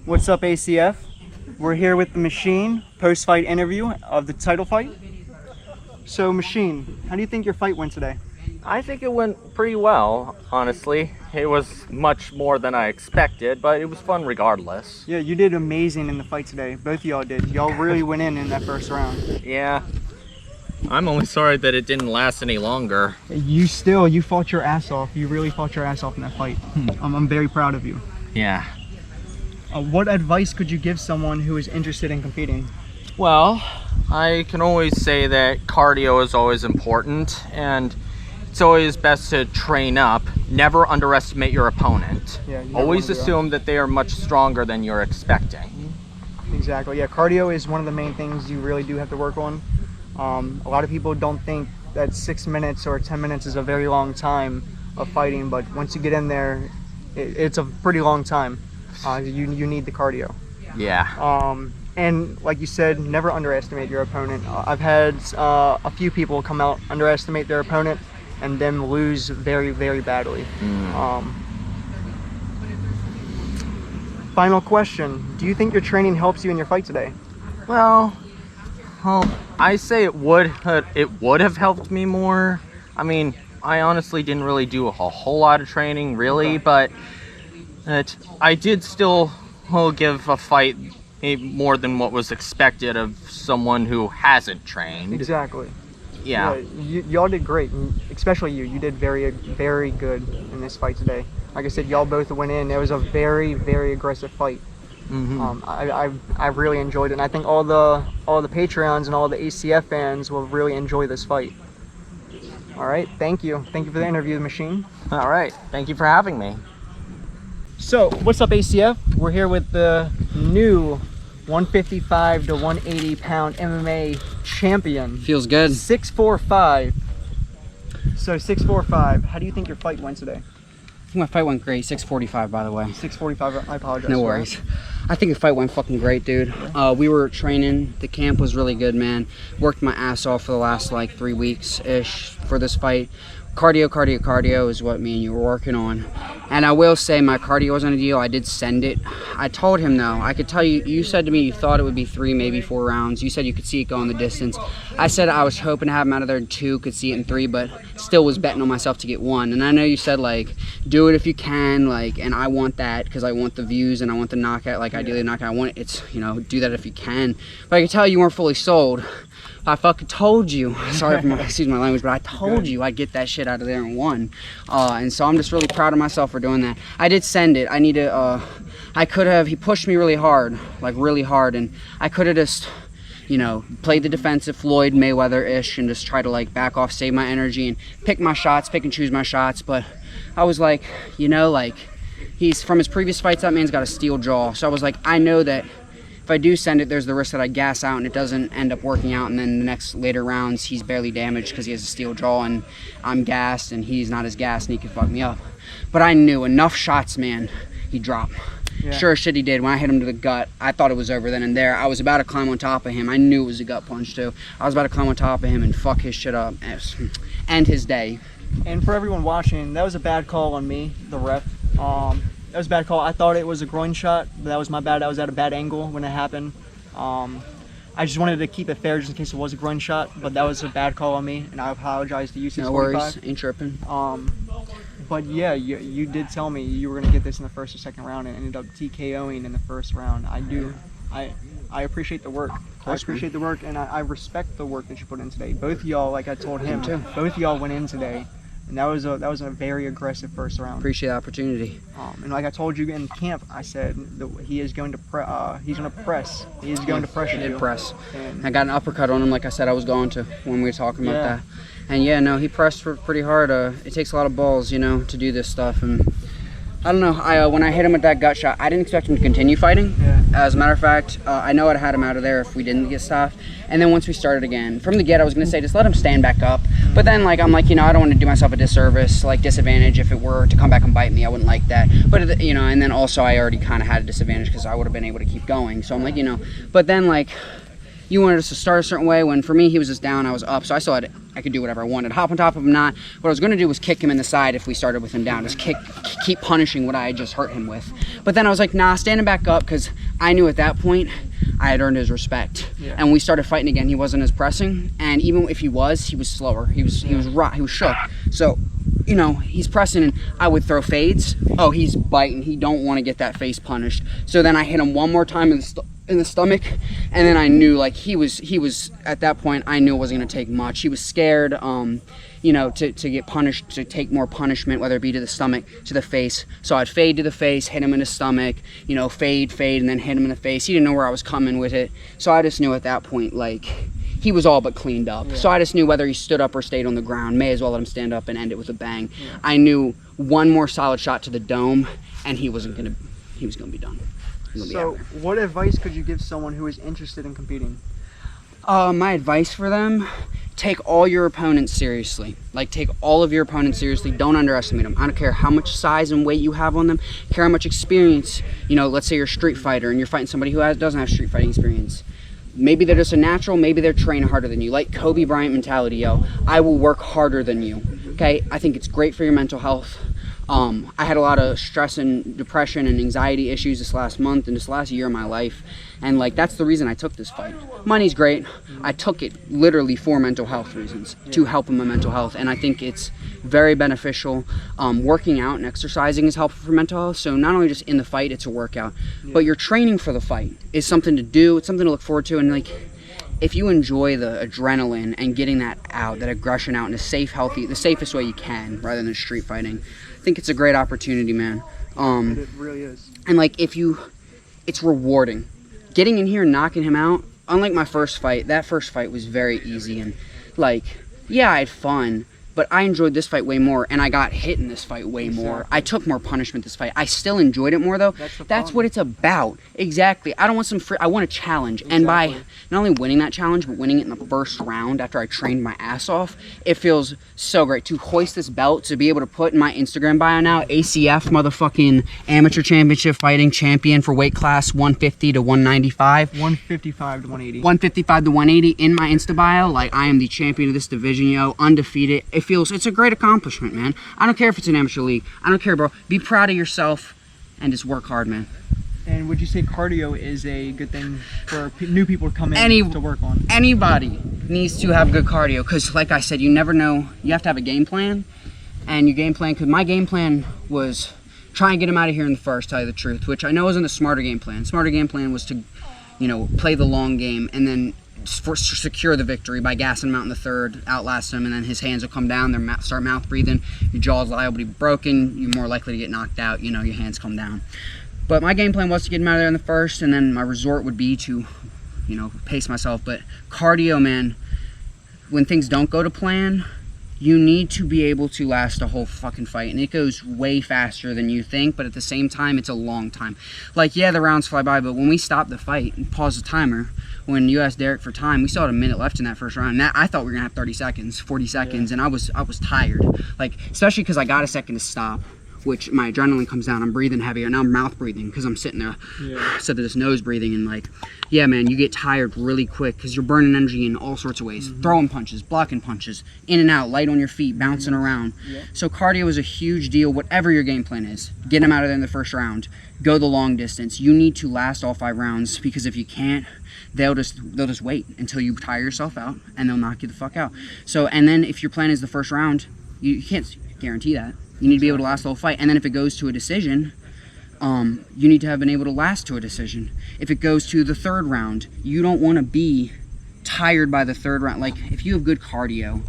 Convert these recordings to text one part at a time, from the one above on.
What's up, ACF? We're here with the Machine, post-fight interview of the title fight. So, Machine, how do you think your fight went today? I think it went pretty well, honestly. It was much more than I expected, but it was fun regardless. Yeah, you did amazing in the fight today. Both of y'all did. Y'all really went in that first round. Yeah. I'm only sorry that it didn't last any longer. You fought your ass off. You really fought your ass off in that fight. I'm very proud of you. Yeah. What advice could you give someone who is interested in competing? Well, I can always say that cardio is always important, and it's always best to train up. Never underestimate your opponent. Yeah, always assume that they are much stronger than you're expecting. Exactly. Yeah, cardio is one of the main things you really do have to work on. A lot of people don't think that 6 minutes or 10 minutes is a very long time of fighting, but once you get in there, it's a pretty long time. You need the cardio. Yeah. And like you said, never underestimate your opponent. I've had a few people come out, underestimate their opponent, and then lose very, very badly. Final question, do you think your training helps you in your fight today? Well, I say it would have helped me more. I mean, I honestly didn't really do a whole lot of training, really, but I did still give a fight more than what was expected of someone who hasn't trained. Exactly. Yeah. Y'all did great, especially you. You did very, very good in this fight today. Like I said, y'all both went in. It was a very, very aggressive fight. I really enjoyed it, and I think all the Patreons and all the ACF fans will really enjoy this fight. All right, thank you for the interview, Machine. All right, thank you for having me. So, what's up, ACF? We're here with the new 155 to 180 pound MMA champion. Feels good. 645. So 645, how do you think your fight went today? I think my fight went great. 645, by the way. 645, I apologize. No worries. I think the fight went fucking great, dude. We were training. The camp was really good, man. Worked my ass off for the last like 3 weeks-ish for this fight. Cardio is what me and you were working on. And I will say my cardio wasn't a deal. I did send it. I told him though, I could tell you, you said to me you thought it would be 3, maybe 4 rounds. You said you could see it go in the distance. I said I was hoping to have him out of there in 2, could see it in 3, but still was betting on myself to get 1. And I know you said like, do it if you can, like, and I want that because I want the views and I want the knockout, like ideally knockout. I want it, it's, you know, do that if you can. But I could tell you weren't fully sold. I fucking told you, sorry for excuse my language, but I told you I'd get that shit out of there in 1. And so I'm just really proud of myself for doing that. I did send it. I need to, I could have, he pushed me really hard, and I could have just, you know, played the defensive Floyd Mayweather-ish and just try to like back off, save my energy and pick and choose my shots. But I was like, you know, like he's, from his previous fights, that man's got a steel jaw. So I was like, I know that if I do send it, there's the risk that I gas out and it doesn't end up working out, and then the next later rounds he's barely damaged because he has a steel jaw and I'm gassed and he's not as gassed and he can fuck me up. But I knew enough shots, man, he'd drop. Yeah. Sure as shit he did. When I hit him to the gut, I thought it was over then and there. I was about to climb on top of him. I knew it was a gut punch too. I was about to climb on top of him and fuck his shit up, end his day. And for everyone watching, that was a bad call on me, the ref. That was a bad call. I thought it was a groin shot, but that was my bad. I was at a bad angle when it happened. I just wanted to keep it fair just in case it was a groin shot, but that was a bad call on me, and I apologize to you, 645. No worries, ain't tripping. But yeah, you did tell me you were going to get this in the first or second round and ended up TKOing in the first round. I appreciate the work. I appreciate the work, and I respect the work that you put in today. Both of y'all, like I told him, both of y'all went in today. And that was a very aggressive first round. Appreciate the opportunity. And like I told you in camp, I said that he is going to press. He is going to pressure you. He did press. And I got an uppercut on him, like I said I was going to when we were talking about that. And yeah, no, he pressed pretty hard. It takes a lot of balls, you know, to do this stuff. And I don't know. When I hit him with that gut shot, I didn't expect him to continue fighting. Yeah. As a matter of fact, I know I'd had him out of there if we didn't get stopped. And then once we started again, from the get, I was going to say, just let him stand back up. But then, like, I'm like, you know, I don't want to do myself a disservice, like disadvantage if it were to come back and bite me. I wouldn't like that. But, you know, and then also I already kind of had a disadvantage because I would have been able to keep going. So I'm like, you know, but then, like, you wanted us to start a certain way, when for me he was just down, I was up, so I still had, I could do whatever I wanted. Hop on top of him, not. What I was going to do was kick him in the side if we started with him down, just keep punishing what I had just hurt him with. But then I was like, nah, standing back up, because I knew at that point I had earned his respect. Yeah. And we started fighting again. He wasn't as pressing, and even if he was slower. He was shook. So, you know, he's pressing, and I would throw fades. Oh, he's biting. He don't want to get that face punished. So then I hit him one more time in the stomach, and then I knew, like, he was at that point, I knew it wasn't going to take much. He was scared, you know, to get punished, to take more punishment, whether it be to the stomach, to the face. So I'd fade to the face, hit him in the stomach, you know, fade, and then hit him in the face. He didn't know where I was coming with it. So I just knew at that point, like, he was all but cleaned up. Yeah. So I just knew whether he stood up or stayed on the ground, may as well let him stand up and end it with a bang. Yeah. I knew one more solid shot to the dome, and he was gonna be done. So what advice could you give someone who is interested in competing? My advice for them, take all your opponents seriously. Like, take all of your opponents seriously. Don't underestimate them. I don't care how much size and weight you have on them. I care how much experience. You know, let's say you're a street fighter and you're fighting somebody who doesn't have street fighting experience. Maybe they're just a natural, maybe they're trained harder than you. Like Kobe Bryant mentality, yo. I will work harder than you, okay? I think it's great for your mental health. I had a lot of stress and depression and anxiety issues this last month and this last year of my life. And, like, that's the reason I took this fight. Money's great. I took it literally for mental health reasons, to help in my mental health. And I think it's very beneficial. Working out and exercising is helpful for mental health. So not only just in the fight, it's a workout, but your training for the fight is something to do. It's something to look forward to. And, like, if you enjoy the adrenaline and getting that out, that aggression out in a safe, healthy, the safest way you can, rather than street fighting, I think it's a great opportunity, man. It really is. And, like, it's rewarding. Getting in here and knocking him out, unlike my first fight, that first fight was very easy. And, like, yeah, I had fun, but I enjoyed this fight way more, and I got hit in this fight way more. I took more punishment this fight. I still enjoyed it more, though. That's what it's about. Exactly. I don't want I want a challenge. Exactly. And by not only winning that challenge, but winning it in the first round after I trained my ass off, it feels so great to hoist this belt, to be able to put in my Instagram bio now, ACF motherfucking Amateur Championship Fighting Champion for weight class 150 to 195. 155 to 180. 155 to 180 in my Insta bio. Like, I am the champion of this division, yo. Undefeated. It's a great accomplishment, man. I don't care if it's an amateur league. I don't care, bro. Be proud of yourself and just work hard, man. And would you say cardio is a good thing for new people to come in to work on? Anybody needs to have good cardio, because, like I said, you never know. You have to have a game plan, and your game plan, because my game plan was try and get him out of here in the first, tell you the truth, which I know isn't a smarter game plan. Smarter game plan was to, you know, play the long game and then secure the victory by gassing him out in the third, outlast him, and then his hands will come down, start mouth breathing, your jaw's liable to be broken, you're more likely to get knocked out, you know, your hands come down. But my game plan was to get him out of there in the first, and then my resort would be to, you know, pace myself. But cardio, man, when things don't go to plan, you need to be able to last a whole fucking fight, and it goes way faster than you think, but at the same time, it's a long time. Like, yeah, the rounds fly by, but when we stop the fight and pause the timer, when you asked Derek for time, we still had a minute left in that first round. And I thought we were gonna have 30 seconds, 40 seconds, and I was tired. Like, especially because I got a second to stop, which my adrenaline comes down. I'm breathing heavier. Now I'm mouth breathing because I'm sitting there instead of just nose breathing. And, like, yeah, man, you get tired really quick because you're burning energy in all sorts of ways. Throwing punches, blocking punches, in and out, light on your feet, bouncing around. So cardio is a huge deal, whatever your game plan is. Get them out of there in the first round. Go the long distance. You need to last all 5 rounds, because if you can't, they'll just wait until you tire yourself out, and they'll knock you the fuck out. So, and then if your plan is the first round, you can't guarantee that. You need to be able to last the whole fight. And then if it goes to a decision, you need to have been able to last to a decision. If it goes to the third round, you don't want to be tired by the third round. Like, if you have good cardio,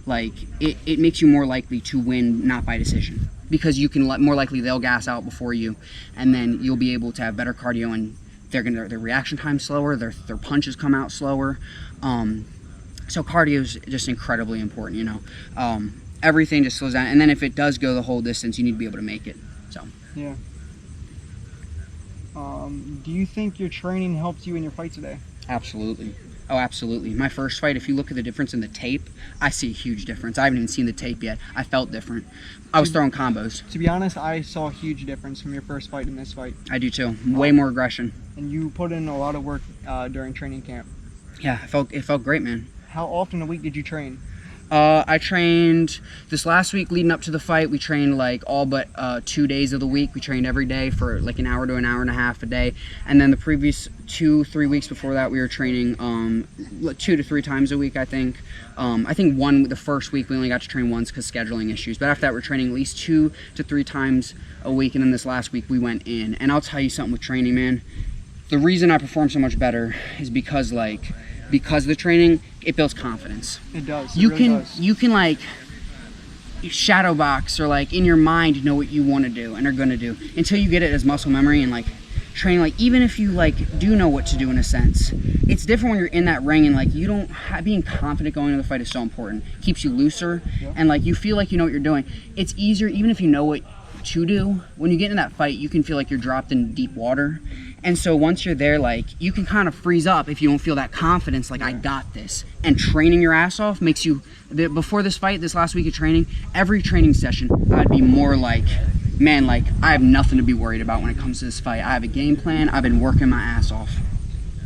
like, it makes you more likely to win, not by decision, because you can more likely they'll gas out before you, and then you'll be able to have better cardio, and their reaction time slower, their punches come out slower. So cardio is just incredibly important, you know. Everything just slows down, and then if it does go the whole distance, you need to be able to make it. So yeah. Do you think your training helped you in your fight today? Absolutely. Oh, absolutely. My first fight, if you look at the difference in the tape, I see a huge difference. I haven't even seen the tape yet. I felt different. I was throwing combos. To be honest, I saw a huge difference from your first fight and this fight. I do too. Way more aggression. And you put in a lot of work during training camp. Yeah, it felt great, man. How often a week did you train? I trained this last week leading up to the fight. We trained like all but 2 days of the week. We trained every day for like an hour to an hour and a half a day. And then the previous 2-3 weeks before that, we were training 2 to 3 times a week, I think. I think the first week we only got to train once because scheduling issues. But after that, we're training at least 2 to 3 times a week. And then this last week we went in. And I'll tell you something with training, man. The reason I perform so much better is because the training, it builds confidence. It does. You can like shadow box or like in your mind know what you want to do and are going to do until you get it as muscle memory and like training. Like even if you like do know what to do in a sense, it's different when you're in that ring and like you don't being confident going into the fight is so important. Keeps you looser and like you feel like you know what you're doing. It's easier even if you know what to do. When you get in that fight, you can feel like you're dropped in deep water. And so once you're there, like, you can kind of freeze up if you don't feel that confidence, like, I got this. And training your ass off makes you, before this fight, this last week of training, every training session, I'd be more like, man, like, I have nothing to be worried about when it comes to this fight. I have a game plan. I've been working my ass off.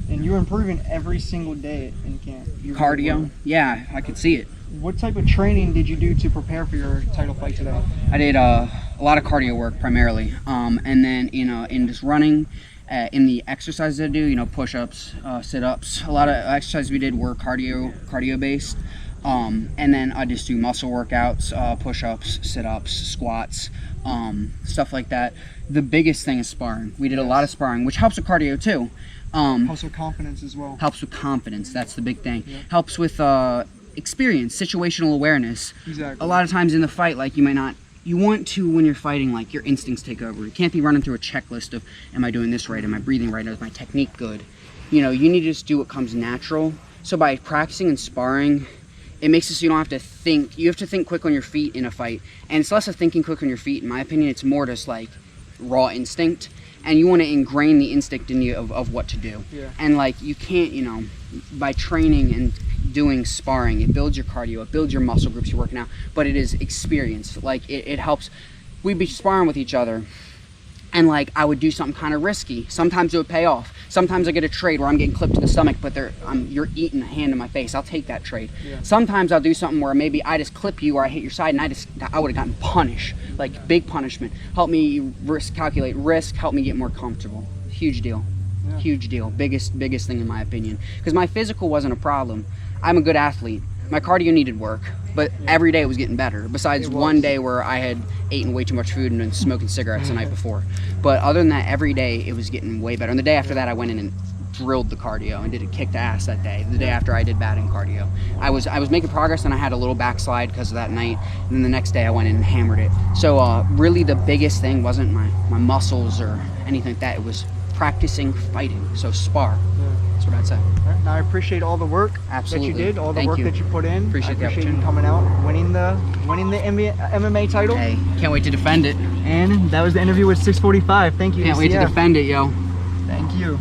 And you're improving every single day in camp. Cardio? Yeah, I could see it. What type of training did you do to prepare for your title fight today? I did a lot of cardio work primarily. And then, in just running, in the exercises I do, push-ups, sit-ups, a lot of exercises we did were cardio based. And then I just do muscle workouts, push-ups, sit-ups, squats, stuff like that. The biggest thing is sparring. We did a lot of sparring, which helps with cardio too. Helps with confidence as well. Helps with confidence, that's the big thing. Yeah. Helps with experience, situational awareness. Exactly. A lot of times in the fight, like you want to, when you're fighting, like your instincts take over. You can't be running through a checklist of, am I doing this right? Am I breathing right? Is my technique good? You need to just do what comes natural. So by practicing and sparring, it makes it so you don't have to think. You have to think quick on your feet in a fight. And it's less of thinking quick on your feet, in my opinion. It's more just like raw instinct. And you want to ingrain the instinct in you of what to do. Yeah. And like you can't, by training and doing sparring, it builds your cardio, it builds your muscle groups you're working out, but it is experience. Like it helps. We'd be sparring with each other and like I would do something kind of risky. Sometimes it would pay off. Sometimes I get a trade where I'm getting clipped to the stomach, but you're eating a hand in my face. I'll take that trade. Yeah. Sometimes I'll do something where maybe I just clip you or I hit your side and I would have gotten punished, like big punishment. Help me calculate risk, help me get more comfortable. Huge deal. Yeah. Huge deal. Biggest thing in my opinion. Because my physical wasn't a problem. I'm a good athlete. My cardio needed work, but every day it was getting better. Besides one day where I had eaten way too much food and been smoking cigarettes the night before. But other than that, every day it was getting way better. And the day after that, I went in and drilled the cardio and did a kick to ass that day. The day after I did batting cardio, I was making progress and I had a little backslide because of that night. And then the next day I went in and hammered it. So really the biggest thing wasn't my muscles or anything like that. It was practicing fighting. So spar. That's what I'd say. All right, now I appreciate all the work Absolutely. that you did, all the Thank work you. that you put in. Appreciate I appreciate you coming out, winning the MMA title. Hey, can't wait to defend it. And that was the interview with 645. Thank you. Can't wait to defend it, yo. Thank you.